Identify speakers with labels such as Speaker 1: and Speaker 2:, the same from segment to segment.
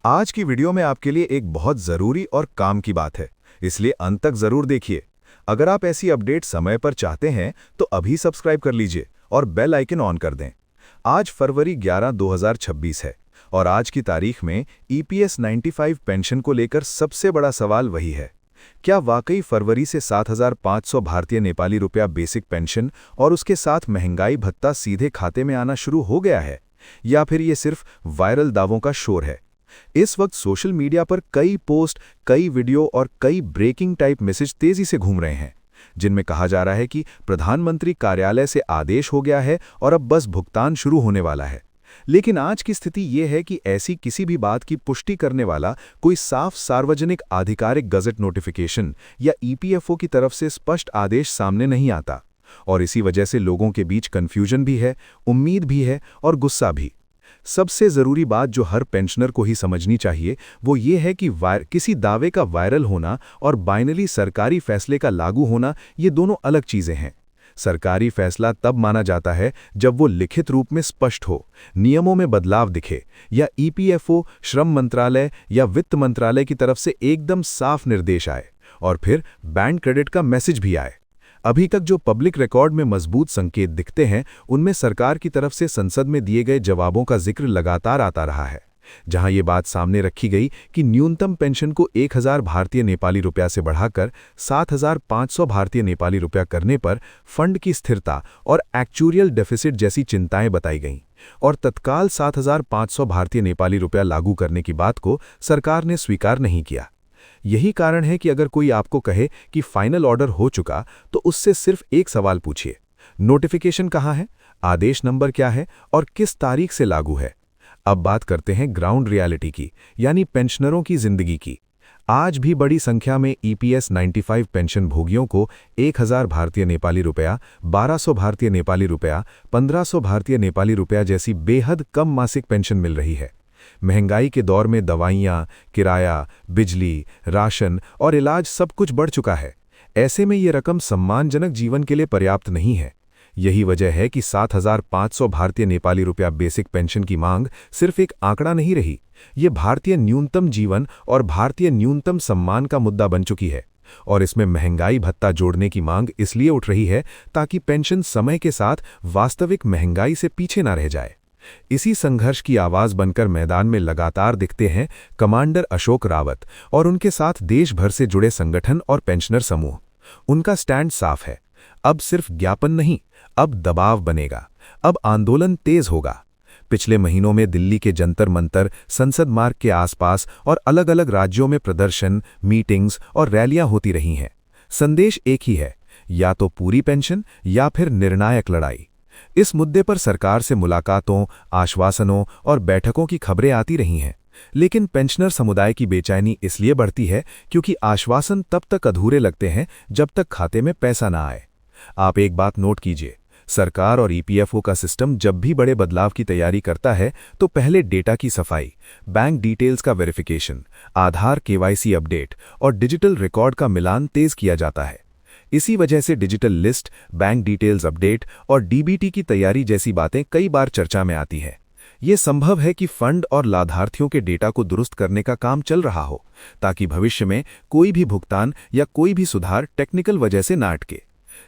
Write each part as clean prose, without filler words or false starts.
Speaker 1: आज की वीडियो में आपके लिए एक बहुत ज़रूरी और काम की बात है, इसलिए अंत तक ज़रूर देखिए। अगर आप ऐसी अपडेट समय पर चाहते हैं तो अभी सब्सक्राइब कर लीजिए और बेल आइकन ऑन कर दें। आज फरवरी 11, 2026 है और आज की तारीख में ईपीएस 95 पेंशन को लेकर सबसे बड़ा सवाल वही है। क्या वाकई फरवरी से 7,500 भारतीय नेपाली रुपया बेसिक पेंशन और उसके साथ महंगाई भत्ता सीधे खाते में आना शुरू हो गया है, या फिर ये सिर्फ वायरल दावों का शोर है? इस वक्त सोशल मीडिया पर कई पोस्ट, कई वीडियो और कई ब्रेकिंग टाइप मैसेज तेजी से घूम रहे हैं, जिनमें कहा जा रहा है कि प्रधानमंत्री कार्यालय से आदेश हो गया है और अब बस भुगतान शुरू होने वाला है। लेकिन आज की स्थिति ये है कि ऐसी किसी भी बात की पुष्टि करने वाला कोई साफ सार्वजनिक आधिकारिक गजट नोटिफिकेशन या ईपीएफओ की तरफ से स्पष्ट आदेश सामने नहीं आता। और इसी वजह से लोगों के बीच कन्फ्यूजन भी है, उम्मीद भी है और गुस्सा भी। सबसे ज़रूरी बात जो हर पेंशनर को ही समझनी चाहिए वो ये है कि किसी दावे का वायरल होना और बाइनरी सरकारी फैसले का लागू होना, ये दोनों अलग चीज़ें हैं। सरकारी फैसला तब माना जाता है जब वो लिखित रूप में स्पष्ट हो, नियमों में बदलाव दिखे, या ईपीएफओ, श्रम मंत्रालय या वित्त मंत्रालय की तरफ से एकदम साफ निर्देश आए, और फिर बैंक क्रेडिट का मैसेज भी आए। अभी तक जो पब्लिक रिकॉर्ड में मजबूत संकेत दिखते हैं, उनमें सरकार की तरफ से संसद में दिए गए जवाबों का जिक्र लगातार आता रहा है, जहां ये बात सामने रखी गई कि न्यूनतम पेंशन को 1,000 भारतीय नेपाली रुपया से बढ़ाकर 7,500 भारतीय नेपाली रुपया करने पर फंड की स्थिरता और एक्चुरियल डेफिसिट जैसी चिंताएं बताई गईं, और तत्काल 7,500 भारतीय नेपाली रुपया लागू करने की बात को सरकार ने स्वीकार नहीं किया। यही कारण है कि अगर कोई आपको कहे कि फाइनल ऑर्डर हो चुका, तो उससे सिर्फ एक सवाल पूछिए: नोटिफिकेशन कहाँ है, आदेश नंबर क्या है और किस तारीख से लागू है? अब बात करते हैं ग्राउंड रियलिटी की, यानी पेंशनरों की जिंदगी की। आज भी बड़ी संख्या में ईपीएस 95 पेंशन भोगियों को 1,000 भारतीय नेपाली रुपया, 1,200 भारतीय नेपाली रुपया, 1,500 भारतीय नेपाली रुपया जैसी बेहद कम मासिक पेंशन मिल रही है। महंगाई के दौर में दवाइयाँ, किराया, बिजली, राशन और इलाज सब कुछ बढ़ चुका है। ऐसे में ये रकम सम्मानजनक जीवन के लिए पर्याप्त नहीं है। यही वजह है कि 7,500 भारतीय नेपाली रुपया बेसिक पेंशन की मांग सिर्फ एक आंकड़ा नहीं रही, ये भारतीय न्यूनतम जीवन और भारतीय न्यूनतम सम्मान का मुद्दा बन चुकी है। और इसमें महंगाई भत्ता जोड़ने की मांग इसलिए उठ रही है ताकि पेंशन समय के साथ वास्तविक महंगाई से पीछे न रह जाए। इसी संघर्ष की आवाज बनकर मैदान में लगातार दिखते हैं कमांडर अशोक रावत और उनके साथ देश भर से जुड़े संगठन और पेंशनर समूह। उनका स्टैंड साफ है: अब सिर्फ ज्ञापन नहीं, अब दबाव बनेगा, अब आंदोलन तेज होगा। पिछले महीनों में दिल्ली के जंतर मंतर, संसद मार्ग के आसपास और अलग अलग राज्यों में प्रदर्शन, मीटिंग्स और रैलियां होती रही हैं। संदेश एक ही है: या तो पूरी पेंशन या फिर निर्णायक लड़ाई। इस मुद्दे पर सरकार से मुलाकातों, आश्वासनों और बैठकों की खबरें आती रही हैं, लेकिन पेंशनर समुदाय की बेचैनी इसलिए बढ़ती है क्योंकि आश्वासन तब तक अधूरे लगते हैं जब तक खाते में पैसा ना आए। आप एक बात नोट कीजिए: सरकार और ईपीएफओ का सिस्टम जब भी बड़े बदलाव की तैयारी करता है तो पहले डेटा की सफाई, बैंक डिटेल्स का वेरिफिकेशन, आधार केवाईसी अपडेट और डिजिटल रिकॉर्ड का मिलान तेज किया जाता है। इसी वजह से digital list, bank details update और डीबीटी की तैयारी जैसी बातें कई बार चर्चा में आती हैं। ये संभव है कि फंड और लाभार्थियों के डेटा को दुरुस्त करने का काम चल रहा हो, ताकि भविष्य में कोई भी भुगतान या कोई भी सुधार टेक्निकल वजह से ना अटके।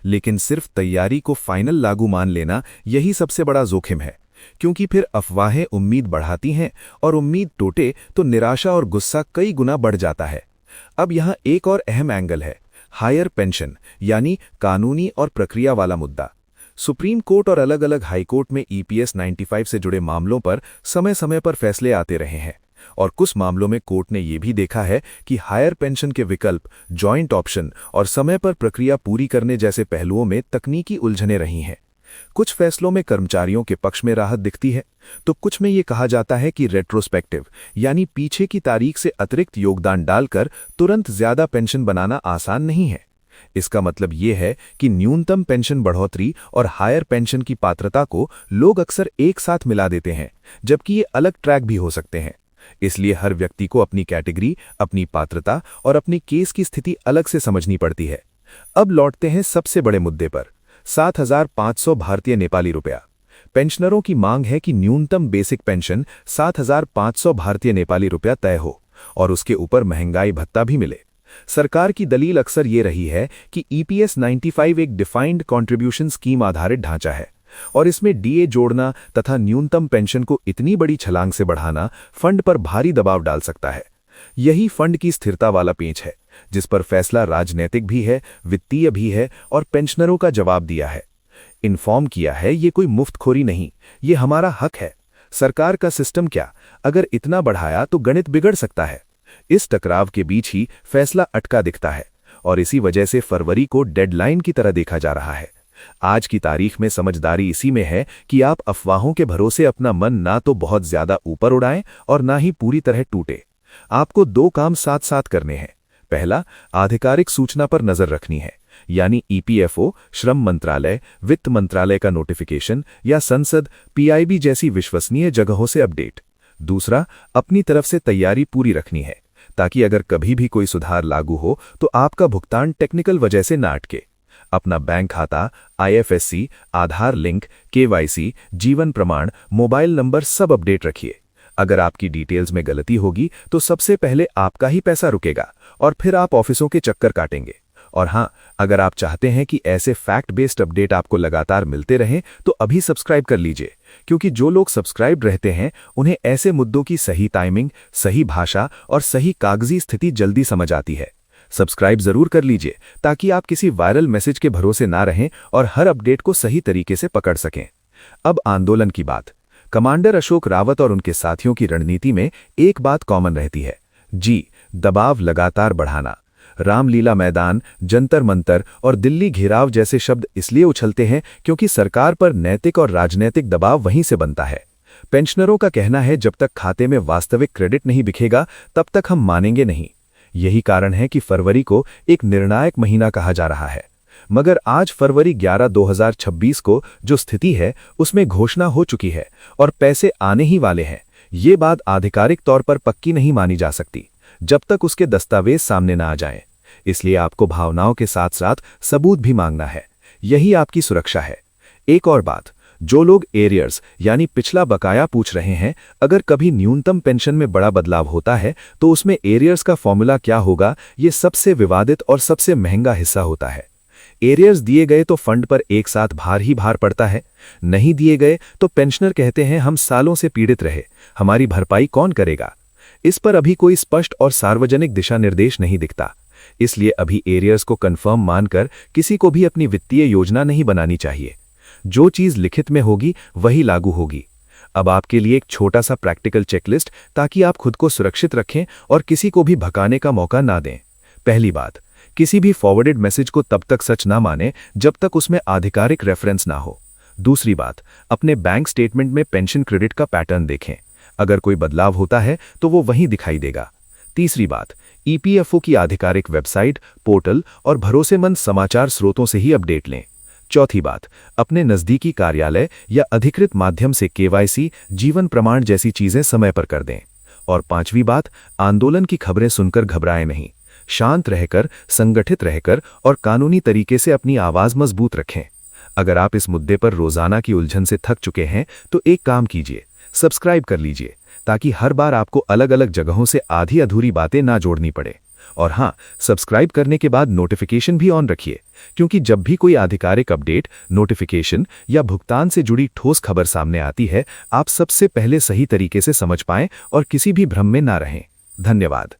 Speaker 1: लेकिन सिर्फ तैयारी को फाइनल लागू मान लेना, यही सबसे बड़ा जोखिम है, क्योंकि फिर अफवाहें उम्मीद बढ़ाती हैं और उम्मीद टूटे तो निराशा और गुस्सा कई गुना बढ़ जाता है। अब यहाँ एक और अहम एंगल है: हायर पेंशन, यानी कानूनी और प्रक्रिया वाला मुद्दा। सुप्रीम कोर्ट और अलग अलग हाई कोर्ट में ईपीएस 95 से जुड़े मामलों पर समय समय पर फैसले आते रहे हैं, और कुछ मामलों में कोर्ट ने यह भी देखा है कि हायर पेंशन के विकल्प, जॉइंट ऑप्शन और समय पर प्रक्रिया पूरी करने जैसे पहलुओं में तकनीकी उलझनें रही हैं। कुछ फैसलों में कर्मचारियों के पक्ष में राहत दिखती है, तो कुछ में ये कहा जाता है कि रेट्रोस्पेक्टिव, यानी पीछे की तारीख से अतिरिक्त योगदान डालकर तुरंत ज्यादा पेंशन बनाना आसान नहीं है। इसका मतलब ये है कि न्यूनतम पेंशन बढ़ोतरी और हायर पेंशन की पात्रता को लोग अक्सर एक साथ मिला देते हैं, जबकि ये अलग ट्रैक भी हो सकते हैं। इसलिए हर व्यक्ति को अपनी कैटेगरी, अपनी पात्रता और अपनी केस की स्थिति अलग से समझनी पड़ती है। अब लौटते हैं सबसे बड़े मुद्दे पर: 7,500 भारतीय नेपाली रुपया। पेंशनरों की मांग है कि न्यूनतम बेसिक पेंशन 7,500 भारतीय नेपाली रुपया तय हो और उसके ऊपर महंगाई भत्ता भी मिले। सरकार की दलील अक्सर ये रही है कि ईपीएस 95 एक डिफाइंड कंट्रीब्यूशन स्कीम आधारित ढांचा है और इसमें डीए जोड़ना तथा न्यूनतम पेंशन को इतनी बड़ी छलांग से बढ़ाना फंड पर भारी दबाव डाल सकता है। यही फंड की स्थिरता वाला पेंच है, जिस पर फैसला राजनीतिक भी है, वित्तीय भी है और पेंशनरों का जवाब दिया है, इन्फॉर्म किया है। ये कोई मुफ्तखोरी नहीं, ये हमारा हक है। सरकार का सिस्टम क्या, अगर इतना बढ़ाया तो गणित बिगड़ सकता है। इस टकराव के बीच ही फैसला अटका दिखता है और इसी वजह से फरवरी को डेडलाइन की तरह देखा जा रहा है। आज की तारीख में समझदारी इसी में है कि आप अफवाहों के भरोसे अपना मन ना तो बहुत ज्यादा ऊपर उड़ाएं और ना ही पूरी तरह टूटे। आपको दो काम साथ साथ करने हैं। पहला, आधिकारिक सूचना पर नजर रखनी है, यानी ईपीएफओ, श्रम मंत्रालय, वित्त मंत्रालय का नोटिफिकेशन या संसद, पीआईबी जैसी विश्वसनीय जगहों से अपडेट। दूसरा, अपनी तरफ से तैयारी पूरी रखनी है ताकि अगर कभी भी कोई सुधार लागू हो तो आपका भुगतान टेक्निकल वजह से ना अटके। अपना बैंक खाता, आईएफएससी, आधार लिंक, केवाईसी, जीवन प्रमाण, मोबाइल नंबर सब अपडेट रखिए। अगर आपकी डिटेल्स में गलती होगी तो सबसे पहले आपका ही पैसा रुकेगा और फिर आप ऑफिसों के चक्कर काटेंगे। और हाँ, अगर आप चाहते हैं कि ऐसे फैक्ट बेस्ड अपडेट आपको लगातार मिलते रहें तो अभी सब्सक्राइब कर लीजिए, क्योंकि जो लोग सब्सक्राइब रहते हैं उन्हें ऐसे मुद्दों की सही टाइमिंग, सही भाषा और सही कागजी स्थिति जल्दी समझ आती है। सब्सक्राइब जरूर कर लीजिए ताकि आप किसी वायरल मैसेज के भरोसे ना रहें और हर अपडेट को सही तरीके से पकड़ सकें। अब आंदोलन की बात। कमांडर अशोक रावत और उनके साथियों की रणनीति में एक बात कॉमन रहती है, जी, दबाव लगातार बढ़ाना। रामलीला मैदान, जंतर मंतर और दिल्ली घेराव जैसे शब्द इसलिए उछलते हैं क्योंकि सरकार पर नैतिक और राजनीतिक दबाव वहीं से बनता है। पेंशनरों का कहना है, जब तक खाते में वास्तविक क्रेडिट नहीं दिखेगा तब तक हम मानेंगे नहीं। यही कारण है कि फरवरी को एक निर्णायक महीना कहा जा रहा है। मगर आज फरवरी 11, 2026 को जो स्थिति है उसमें घोषणा हो चुकी है और पैसे आने ही वाले हैं। ये बात आधिकारिक तौर पर पक्की नहीं मानी जा सकती जब तक उसके दस्तावेज सामने ना आ जाएं। इसलिए आपको भावनाओं के साथ साथ सबूत भी मांगना है। यही आपकी सुरक्षा है। एक और बात, जो लोग एरियर्स यानी पिछला बकाया पूछ रहे हैं, अगर कभी न्यूनतम पेंशन में बड़ा बदलाव होता है तो उसमें एरियर्स का फॉर्मूला क्या होगा, ये सबसे विवादित और सबसे महंगा हिस्सा होता है। एरियर्स दिए गए तो फंड पर एक साथ भार ही भार पड़ता है, नहीं दिए गए तो पेंशनर कहते हैं हम सालों से पीड़ित रहे, हमारी भरपाई कौन करेगा। इस पर अभी कोई स्पष्ट और सार्वजनिक दिशा निर्देश नहीं दिखता। इसलिए अभी एरियर्स को कंफर्म मानकर किसी को भी अपनी वित्तीय योजना नहीं बनानी चाहिए। जो चीज लिखित में होगी वही लागू होगी। अब आपके लिए एक छोटा सा प्रैक्टिकल चेकलिस्ट, ताकि आप खुद को सुरक्षित रखें और किसी को भी भगाने का मौका ना दें। पहली बात, किसी भी फॉरवर्डेड मैसेज को तब तक सच ना माने जब तक उसमें आधिकारिक रेफरेंस ना हो। दूसरी बात, अपने बैंक स्टेटमेंट में पेंशन क्रेडिट का पैटर्न देखें। अगर कोई बदलाव होता है तो वो वहीं दिखाई देगा। तीसरी बात, ईपीएफओ की आधिकारिक वेबसाइट, पोर्टल और भरोसेमंद समाचार स्रोतों से ही अपडेट लें। चौथी बात, अपने नजदीकी कार्यालय या अधिकृत माध्यम से केवाईसी, जीवन प्रमाण जैसी चीजें समय पर कर दें। और पांचवी बात, आंदोलन की खबरें सुनकर घबराएं नहीं। शांत रहकर, संगठित रहकर और कानूनी तरीके से अपनी आवाज मजबूत रखें। अगर आप इस मुद्दे पर रोजाना की उलझन से थक चुके हैं तो एक काम कीजिए, सब्सक्राइब कर लीजिए, ताकि हर बार आपको अलग अलग जगहों से आधी अधूरी बातें ना जोड़नी पड़े। और हाँ, सब्सक्राइब करने के बाद नोटिफिकेशन भी ऑन रखिए, क्योंकि जब भी कोई आधिकारिक अपडेट, नोटिफिकेशन या भुगतान से जुड़ी ठोस खबर सामने आती है, आप सबसे पहले सही तरीके से समझ पाएं और किसी भी भ्रम में ना रहें। धन्यवाद।